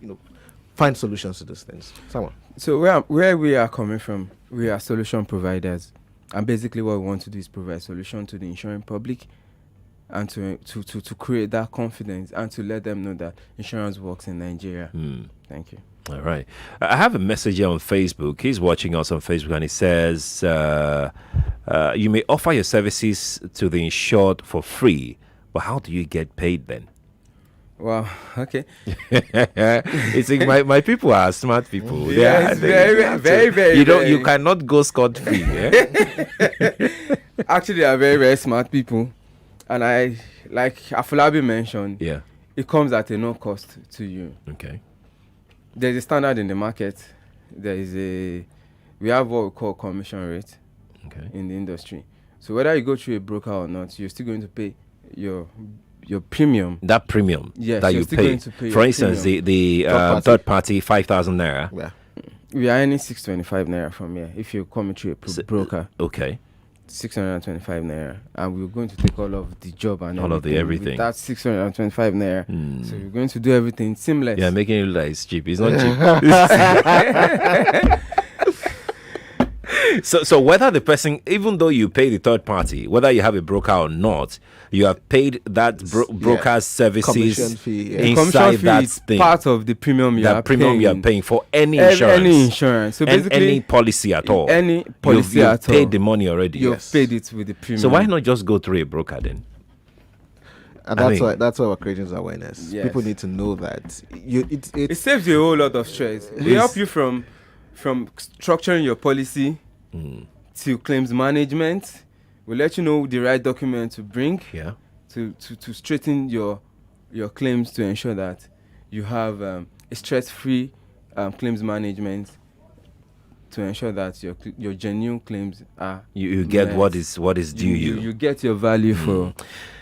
Speaker 5: find solutions to those things. Samuel.
Speaker 4: So where we are coming from, we are solution providers. And basically what we want to do is provide solution to the insurance public and to create that confidence and to let them know that insurance works in Nigeria. Thank you.
Speaker 2: All right. I have a message here on Facebook. He's watching us on Facebook and he says, you may offer your services to the insured for free, but how do you get paid then?
Speaker 4: Wow. Okay.
Speaker 2: It's like my people are smart people.
Speaker 4: Yes, very.
Speaker 2: You cannot go scot free.
Speaker 4: Actually, they are very, very smart people, and I like Afolabi mentioned.
Speaker 2: Yeah.
Speaker 4: It comes at a no cost to you.
Speaker 2: Okay.
Speaker 4: There's a standard in the market. We have what we call commission rate.
Speaker 2: Okay.
Speaker 4: In the industry. So whether you go through a broker or not, you're still going to pay your premium.
Speaker 2: That premium that you pay. For instance, the third party 5,000 naira.
Speaker 5: Yeah.
Speaker 4: We are earning 625 naira from here if you're coming through a broker.
Speaker 2: Okay.
Speaker 4: 625 naira, and we're going to take all of the job and
Speaker 2: all of the everything.
Speaker 4: That's 625 naira. So we're going to do everything seamless.
Speaker 2: Yeah, making it look like it's cheap. It's not cheap. So whether the person, even though you pay the third party, whether you have a broker or not, you have paid that broker's services
Speaker 5: commission fee,
Speaker 2: inside that
Speaker 4: is
Speaker 2: thing.
Speaker 4: Part of the premium you are paying.
Speaker 2: You are paying for any insurance.
Speaker 4: Any insurance. So basically,
Speaker 2: any policy at all.
Speaker 4: Any policy at all.
Speaker 2: You've paid the money already.
Speaker 4: You've paid it with the premium.
Speaker 2: So why not just go through a broker then?
Speaker 5: And that's why we're creating this awareness. Yes. People need to know that
Speaker 4: it saves you a whole lot of stress. We help you from structuring your policy to claims management. We'll let you know the right document to bring to straighten your claims to ensure that you have a stress-free claims management to ensure that your genuine claims are
Speaker 2: you get what is due you.
Speaker 4: You get your value for.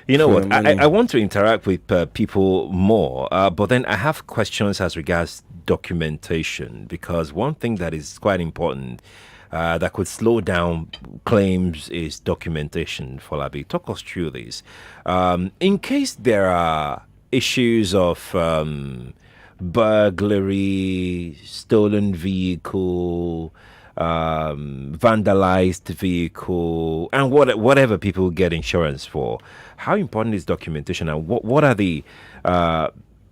Speaker 2: You know what? I want to interact with people more, but then I have questions as regards documentation, because one thing that is quite important that could slow down claims is documentation. Folabi, talk us through this. In case there are issues of burglary, stolen vehicle, vandalized vehicle, and whatever people get insurance for. How important is documentation, and what are the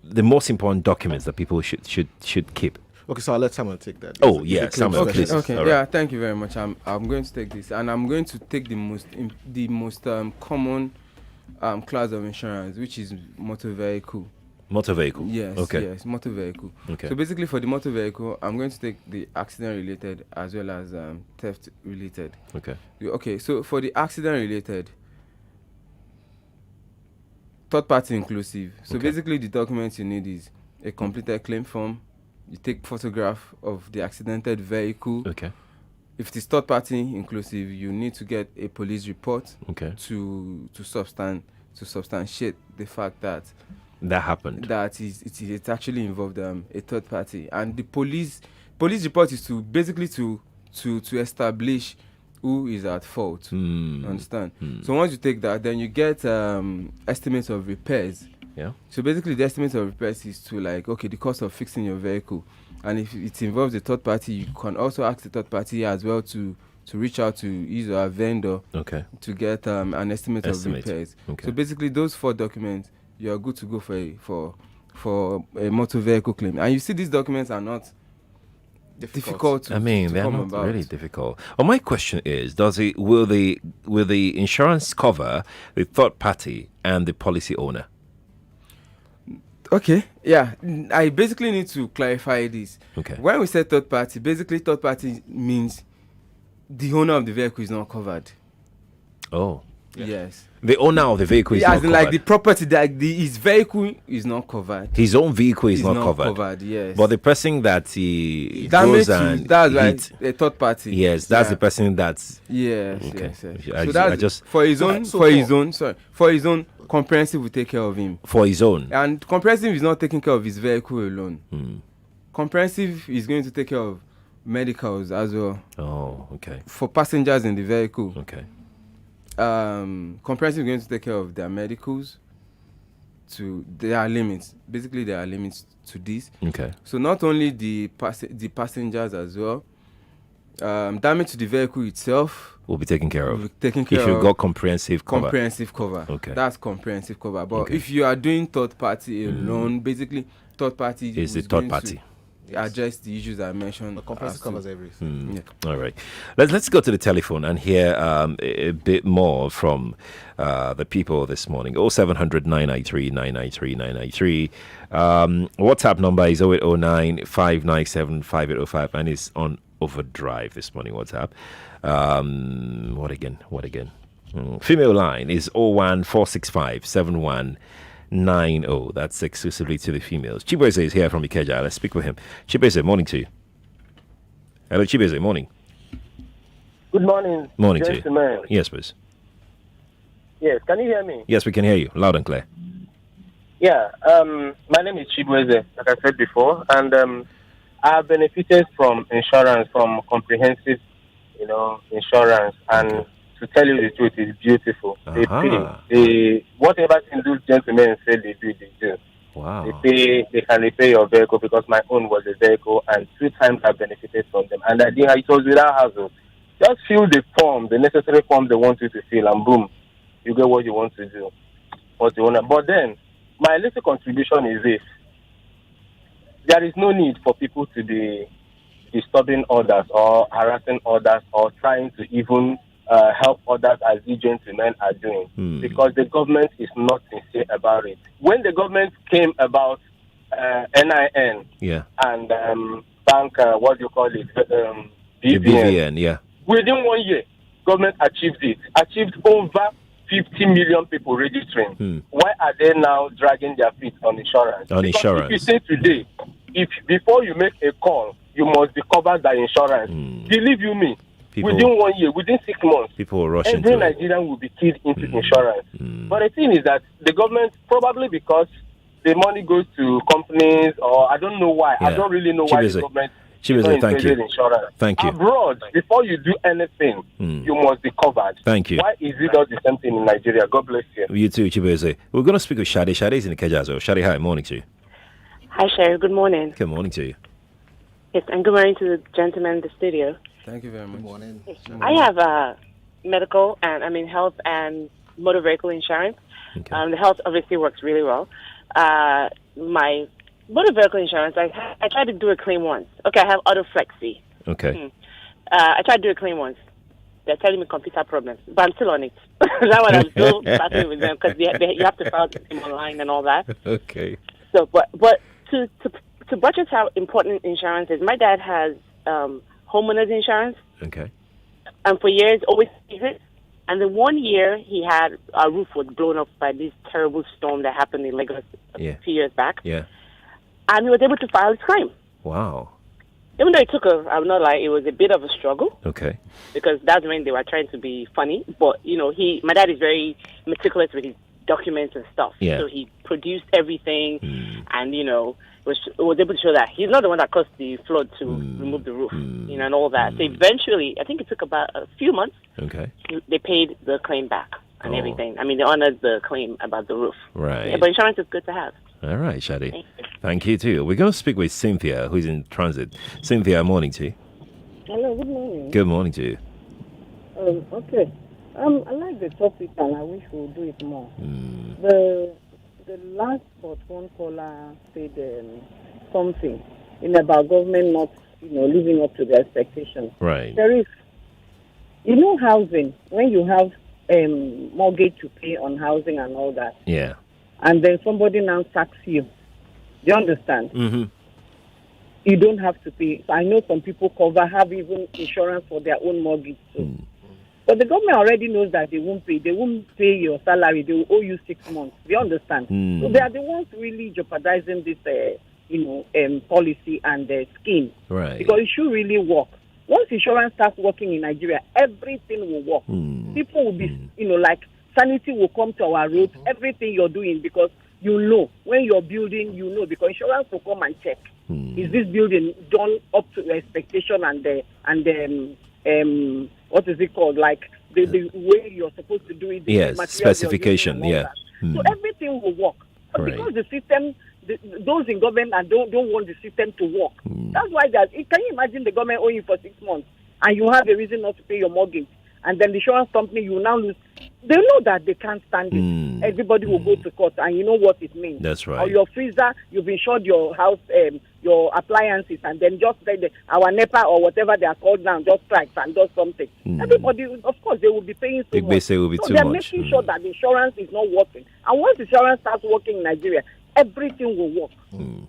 Speaker 2: most important documents that people should keep?
Speaker 5: Okay, so I'll let someone take that.
Speaker 2: Oh, yeah, someone,
Speaker 4: okay,
Speaker 2: please.
Speaker 4: Okay,
Speaker 2: All
Speaker 4: yeah,
Speaker 2: right.
Speaker 4: thank you very much. I'm going to take this, and I'm going to take the most common class of insurance, which is motor vehicle.
Speaker 2: Motor vehicle.
Speaker 4: Yes.
Speaker 2: Okay.
Speaker 4: Yes, motor vehicle.
Speaker 2: Okay.
Speaker 4: So basically, for the motor vehicle, I'm going to take the accident related as well as theft related.
Speaker 2: Okay.
Speaker 4: Okay. So for the accident related, third party inclusive. So basically, the documents you need is a completed claim form. You take photograph of the accidented vehicle.
Speaker 2: Okay.
Speaker 4: If it is third party inclusive, you need to get a police report.
Speaker 2: Okay.
Speaker 4: To substantiate the fact that
Speaker 2: happened.
Speaker 4: That it actually involved a third party, and the police report is to basically to establish who is at fault. Understand? So once you take that, then you get estimates of repairs.
Speaker 2: Yeah.
Speaker 4: So basically, the estimate of repairs is to the cost of fixing your vehicle, and if it involves a third party, you can also ask the third party as well to reach out to his or a vendor.
Speaker 2: Okay.
Speaker 4: To get an estimate of repairs.
Speaker 2: Okay.
Speaker 4: So basically, those 4 documents, you are good to go for a motor vehicle claim. And you see, these documents are not difficult to
Speaker 2: they're
Speaker 4: come
Speaker 2: not
Speaker 4: about.
Speaker 2: really difficult. Well, my question is, will the insurance cover the third party and the policy owner?
Speaker 4: Okay, yeah. I basically need to clarify this.
Speaker 2: Okay.
Speaker 4: When we say third party, basically third party means the owner of the vehicle is not covered.
Speaker 2: Oh.
Speaker 4: Yes.
Speaker 2: The owner of the vehicle is not covered.
Speaker 4: Like the property, his vehicle is not covered.
Speaker 2: His own vehicle is not covered.
Speaker 4: Yes.
Speaker 2: But the person that he
Speaker 4: that
Speaker 2: goes
Speaker 4: that's like a third party.
Speaker 2: Yes, that's the person that's.
Speaker 4: Yes.
Speaker 2: Okay.
Speaker 4: Yes. So that's for his own. Comprehensive will take care of him.
Speaker 2: For his own.
Speaker 4: And comprehensive is not taking care of his vehicle alone. Comprehensive is going to take care of medicals as well.
Speaker 2: Oh, okay.
Speaker 4: For passengers in the vehicle.
Speaker 2: Okay.
Speaker 4: Comprehensive is going to take care of their medicals. There are limits. Basically, there are limits to this.
Speaker 2: Okay.
Speaker 4: So not only the passengers as well. Damage to the vehicle itself
Speaker 2: will be taken care of.
Speaker 4: If you've
Speaker 2: got comprehensive cover.
Speaker 4: Comprehensive cover.
Speaker 2: Okay.
Speaker 4: That's comprehensive cover. But if you are doing third party alone, basically third party
Speaker 2: is the third party.
Speaker 4: Address the issues I mentioned.
Speaker 5: The comprehensive covers everything.
Speaker 2: Yeah. All right. Let's go to the telephone and hear a bit more from the people this morning. 0700 993 993 993. WhatsApp number is 0809 597 5805 and it's on overdrive this morning. WhatsApp. What again? Female line is 01465 7190. That's exclusively to the females. Chibweze is here from Ikeja. Let's speak with him. Chibweze, morning to you. Hello, Chibweze, morning.
Speaker 19: Good morning.
Speaker 2: Morning to you.
Speaker 19: Gentlemen.
Speaker 2: Yes, please.
Speaker 19: Yes, can you hear me?
Speaker 2: Yes, we can hear you loud and clear.
Speaker 19: Yeah, my name is Chibweze, like I said before, and I have benefited from insurance, from comprehensive, insurance, and to tell you the truth, it's beautiful. They pay. Whatever thing those gentlemen say they do, they do.
Speaker 2: Wow.
Speaker 19: They can repair your vehicle because my own was a vehicle, and 2 times I benefited from them. And I think it was without hassle. Just fill the form, the necessary form they want you to fill, and boom, you get what you want to do. What you want. But then, my little contribution is this. There is no need for people to be disturbing others or harassing others or trying to even help others as you gentlemen are doing, because the government is not sincere about it. When the government came about NIN and bank, what do you call it,
Speaker 2: BVN,
Speaker 19: within 1 year, government achieved over 50 million people registering. Why are they now dragging their feet on insurance? Because if you say today, if before you make a call, you must be covered by insurance. Believe you me, within 1 year, within 6 months,
Speaker 2: people will rush
Speaker 19: every Nigerian will be keyed into insurance. But the thing is that the government, probably because the money goes to companies, or I don't know why. I don't really know why the government
Speaker 2: Chibweze, thank you.
Speaker 19: Insurance.
Speaker 2: Thank you.
Speaker 19: Abroad, before you do anything, you must be covered.
Speaker 2: Thank you.
Speaker 19: Why is it not the same thing in Nigeria? God bless you.
Speaker 2: You too, Chibweze. We're going to speak with Shade. Shade is in Ikeja as well. Shade, hi, morning to you.
Speaker 20: Hi, Sheriff. Good morning.
Speaker 2: Good morning to you.
Speaker 20: Yes, and good morning to the gentleman in the studio.
Speaker 4: Thank you very much.
Speaker 5: Good morning.
Speaker 20: I have medical health and motor vehicle insurance. The health obviously works really well. My motor vehicle insurance, I tried to do a claim once. Okay, I have auto flexi.
Speaker 2: Okay.
Speaker 20: I tried to do a claim once. They're telling me computer problems, but I'm still on it. That's what I'm still battling with them because you have to file the claim online and all that.
Speaker 2: Okay.
Speaker 20: So, but to buttress how important insurance is, my dad has homeowners insurance.
Speaker 2: Okay.
Speaker 20: And for years, always used it. And then one year, he had our roof was blown up by this terrible storm that happened in Lagos a few years back.
Speaker 2: Yeah.
Speaker 20: And he was able to file his claim.
Speaker 2: Wow.
Speaker 20: Even though it took I'm not like, it was a bit of a struggle.
Speaker 2: Okay.
Speaker 20: Because that's when they were trying to be funny. But, my dad is very meticulous with his documents and stuff.
Speaker 2: Yeah.
Speaker 20: So he produced everything and, was able to show that he's not the one that caused the flood to remove the roof, and all that. So eventually, I think it took about a few months.
Speaker 2: Okay.
Speaker 20: They paid the claim back and everything. I mean, they honored the claim about the roof.
Speaker 2: Right.
Speaker 20: Yeah, but insurance is good to have.
Speaker 2: All right, Shadi. Thank you too. We're going to speak with Cynthia, who's in transit. Cynthia, morning to you.
Speaker 21: Hello, good morning.
Speaker 2: Good morning to you.
Speaker 21: Okay. I like the topic and I wish we would do it more. The last but one caller said something about government not, living up to their expectations.
Speaker 2: Right.
Speaker 21: There is, housing, when you have mortgage to pay on housing and all that,
Speaker 2: Yeah.
Speaker 21: and then somebody now sacks you. Do you understand?
Speaker 2: Mm-hmm.
Speaker 21: You don't have to pay. I know some people have even insurance for their own mortgage too. But the government already knows that they won't pay. They won't pay your salary. They will owe you 6 months. Do you understand? So they are the ones really jeopardizing this, policy and scheme.
Speaker 2: Right.
Speaker 21: Because it should really work. Once insurance starts working in Nigeria, everything will work. People will be, like sanity will come to our roads. Everything you're doing because when you're building, because insurance will come and check. Is this building done up to expectation and what is it called? Like the way you're supposed to do it.
Speaker 2: Yes, specification. Yeah.
Speaker 21: So everything will work. But because the system, those in government and don't want the system to work. That's why can you imagine the government owing you for 6 months and you have a reason not to pay your mortgage, and then the insurance company you now lose. They know that they can't stand it. Everybody will go to court, and you know what it means.
Speaker 2: That's right.
Speaker 21: Or your freezer, you've insured your house, your appliances, and then just our NEPA or whatever they are called now just strikes and does something. Everybody, of course, they will be paying so much.
Speaker 2: They say it will be
Speaker 21: so
Speaker 2: too
Speaker 21: they're
Speaker 2: much.
Speaker 21: making sure that the insurance is not working. And once insurance starts working in Nigeria, everything will work.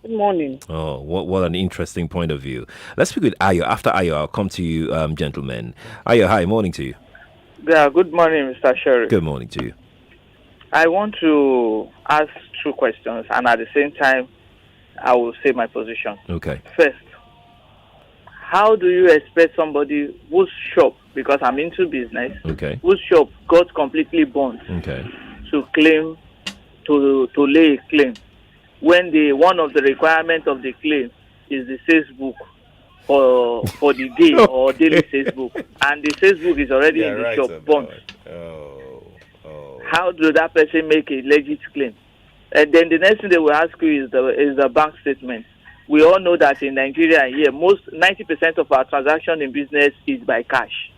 Speaker 21: Good morning.
Speaker 2: Oh, what an interesting point of view. Let's speak with Ayo. After Ayo, I'll come to you, gentlemen. Ayo, hi, morning to you.
Speaker 22: Yeah, good morning, Mr. Sheriff.
Speaker 2: Good morning to you.
Speaker 22: I want to ask 2 questions, and at the same time, I will say my position.
Speaker 2: Okay.
Speaker 22: First, how do you expect somebody whose shop, because I'm into business, whose shop got completely burned, to claim, to lay a claim, when one of the requirements of the claim is the sales book for the day or daily sales book, and the sales book is already in the shop burnt? How do that person make a legit claim? And then the next thing they will ask you is the bank statement. We all know that in Nigeria here, 90% of our transaction in business is by cash.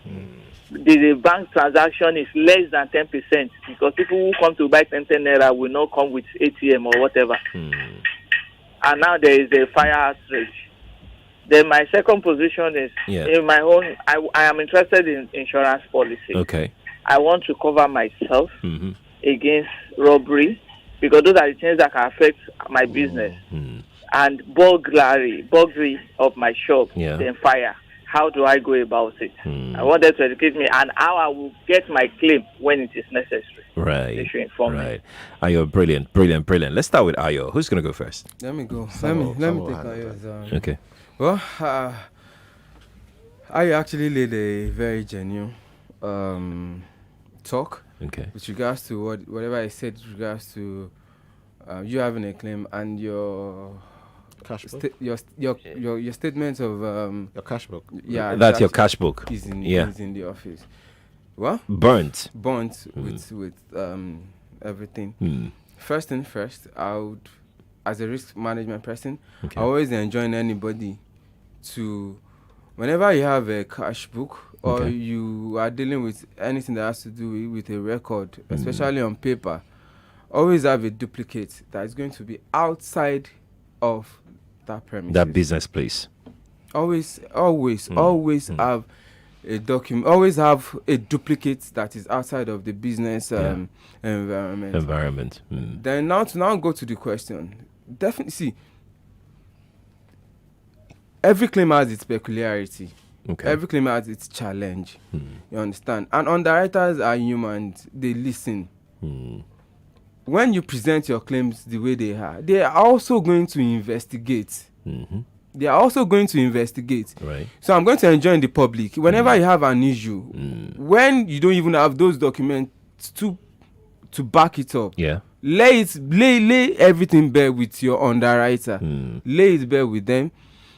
Speaker 22: The bank transaction is less than 10% because people who come to buy 10 naira will not come with ATM or whatever. And now there is a fire outrage. Then my second position is in my own. I am interested in insurance policy.
Speaker 2: Okay.
Speaker 22: I want to cover myself against robbery because those are the things that can affect my business. And burglary of my shop, then fire. How do I go about it? I want them to educate me and how I will get my claim when it is necessary.
Speaker 2: Right.
Speaker 22: They should inform me.
Speaker 2: Ayo, brilliant. Let's start with Ayo. Who's going to go first?
Speaker 4: Let me go. Let me take Ayo's.
Speaker 2: Okay.
Speaker 4: Well, I actually laid a very genuine talk with regards to whatever I said with regards to you having a claim and your
Speaker 5: cash book?
Speaker 4: your statement of
Speaker 5: your cash book.
Speaker 4: Yeah,
Speaker 2: that's your cash book.
Speaker 4: Is in the office. What?
Speaker 2: Burnt
Speaker 4: with everything. First thing first, I would as a risk management person, I always enjoin anybody to, whenever you have a cash book or you are dealing with anything that has to do with a record, especially on paper, always have a duplicate that is going to be outside of that premise.
Speaker 2: That business place.
Speaker 4: Always have a document. Always have a duplicate that is outside of the business environment. Then now go to the question. Definitely, see, every claim has its peculiarity. Every claim has its challenge. You understand? And underwriters are humans. They listen. When you present your claims the way they are also going to investigate. They are also going to investigate.
Speaker 2: Right.
Speaker 4: So I'm going to enjoin the public. Whenever you have an issue, when you don't even have those documents to back it up, lay everything bare with your underwriter. Lay it bare with them.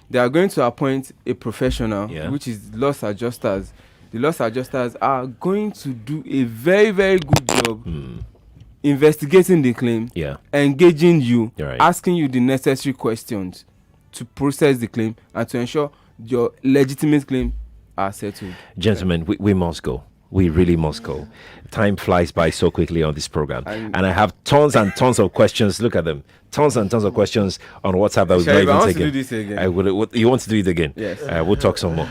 Speaker 4: They are going to appoint a professional, which is loss adjusters. The loss adjusters are going to do a very, very good job investigating the claim, engaging you, asking you the necessary questions to process the claim and to ensure your legitimate claim are settled.
Speaker 2: Gentlemen, we must go. We really must go. Time flies by so quickly on this program. And I have tons and tons of questions. Look at them. Tons and tons of questions on WhatsApp that we've not even taken.
Speaker 4: To do this again.
Speaker 2: You want to do it again?
Speaker 4: Yes.
Speaker 2: We'll talk some more.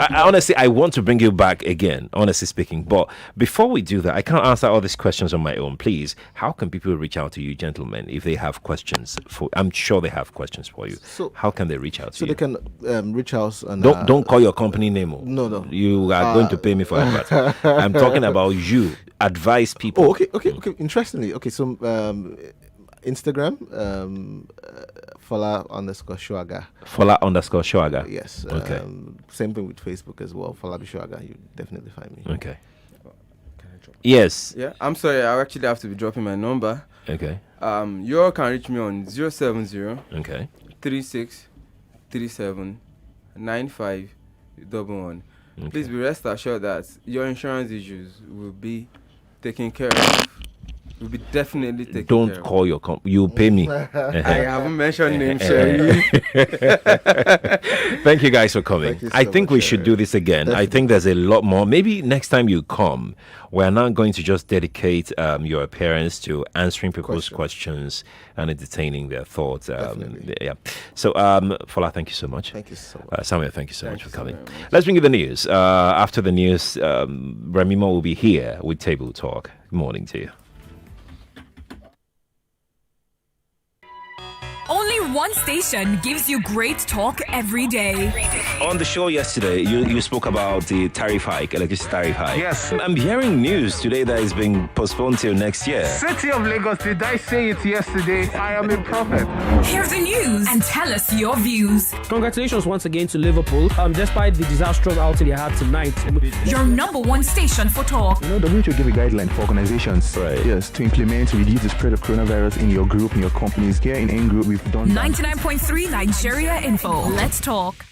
Speaker 2: Honestly, I want to bring you back again, honestly speaking. But before we do that, I can't answer all these questions on my own. Please, how can people reach out to you, gentlemen, if they have questions? I'm sure they have questions for you. So how can they reach out to you?
Speaker 5: So they can reach out and...
Speaker 2: Don't call your company name.
Speaker 5: No.
Speaker 2: You are going to pay me for that. I'm talking about you. Advise people.
Speaker 5: Oh, okay. Interestingly, so Instagram, Fola_Shoaga.
Speaker 2: Fola_Shoaga.
Speaker 5: Yes.
Speaker 2: Okay.
Speaker 5: Same thing with Facebook as well. Fola Shoaga. You definitely find me.
Speaker 2: Okay. Yes.
Speaker 4: Yeah. I'm sorry. I actually have to be dropping my number.
Speaker 2: Okay.
Speaker 4: You all can reach me on 070.
Speaker 2: Okay.
Speaker 4: 36 37 95 11.
Speaker 2: Okay.
Speaker 4: Please be rest assured that your insurance issues will be taken care of. Will be definitely taken care of.
Speaker 2: Don't call your company. You pay me.
Speaker 4: I haven't mentioned names, Sherry.
Speaker 2: Thank you guys for coming. I think we should do this again. Definitely. I think there's a lot more. Maybe next time you come, we're not going to just dedicate your appearance to answering people's questions and entertaining their thoughts. Yeah. So, Fola, thank you so much.
Speaker 5: Thank you so much.
Speaker 2: Samuel, thank you so much for coming. Let's bring you the news. After the news, Remimo will be here with Table Talk. Good morning to you.
Speaker 18: Only one station gives you great talk every day.
Speaker 2: On the show yesterday, you spoke about the tariff hike, electricity tariff hike.
Speaker 6: Yes.
Speaker 2: I'm hearing news today that it's being postponed till next year.
Speaker 6: City of Lagos, did I say it yesterday? I am a prophet.
Speaker 18: Hear the news and tell us your views.
Speaker 7: Congratulations once again to Liverpool. Despite the disastrous outing they had tonight.
Speaker 18: Your number one station for talk.
Speaker 23: The WHO give a guideline for organizations.
Speaker 2: Right.
Speaker 23: Yes, to implement, reduce the spread of coronavirus in your group, in your companies. Here in N Group, we've done
Speaker 18: 99.3 Nigeria Info. Let's talk.